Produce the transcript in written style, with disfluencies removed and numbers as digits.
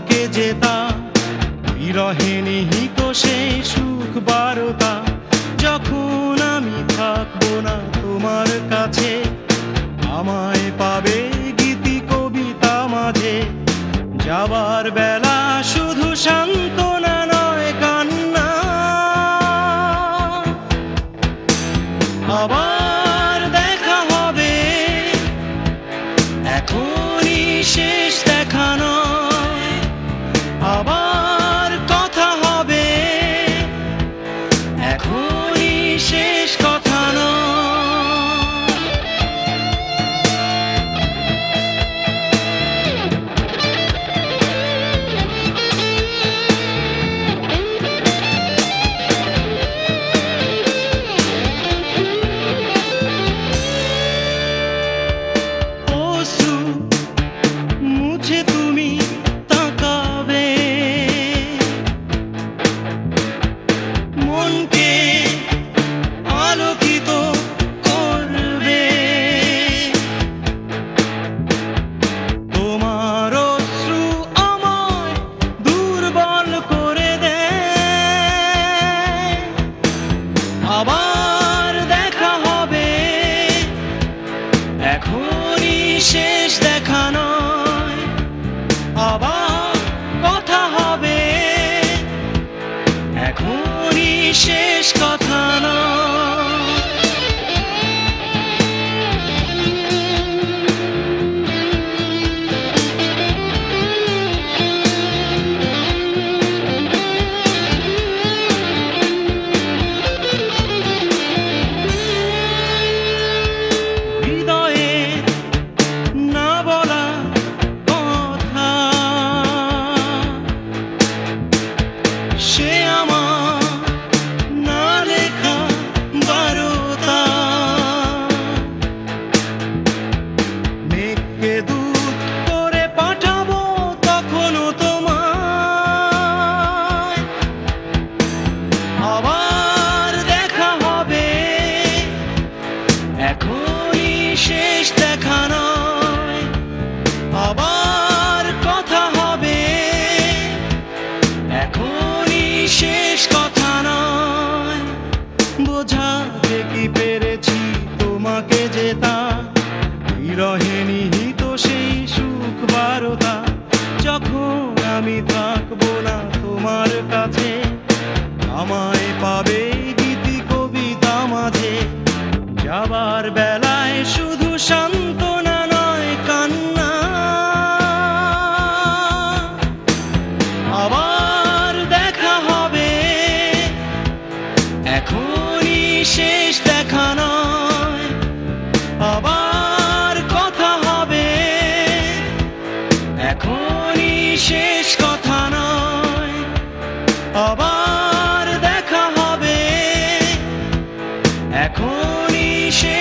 তোমাকে যেতা বিরহে নিহিত সেই সুখ বারতা। যখন আমি থাকবো না তোমার কাছে, আমায় পাবে গীতি কবিতা মাঝে। যাবার বেলা শুধু সান্ত্বনা নয় কান্না, আবার দেখা হবে এখনই শেষ দেখা নয়। আবার কথা হবে এখনই শেষ কথা নয়। মুছে তুমি তাকাবে, মনকে আলোকিত করবে। তোমার অশ্রু আমায় দুর্বল করে দেয়। আবার দেখা হবে এখনই শেষ দেখা নয়। আবার কথা হবে এখনই শেষ কথা নয়। হৃদয়ে না বলা কথা, সে আমার না লেখা বারতা। মেঘকে দূত করে পাঠাবো তখনও তোমায়। আবার দেখা হবে এখনই শেষ দেখা নয়। আবার কথা হবে এখনই শেষ কথা নয়। বোঝাতে কি পেরেছি তোমাকে যেতা বিরহে নিহিত সেই সুখ বারতা। যখন আমি থাকবো না তোমার কাছে, আমায় পাবে গীতি কবিতা মাঝে। যাবার বেলায় শুধু সান্ত্বনা নয় কান্না, আবার দেখা হবে এখনই শেষ দেখা নয়। আবার কথা হবে এখনই শেষ কথা নয়। আবার দেখা হবে এখনই শেষ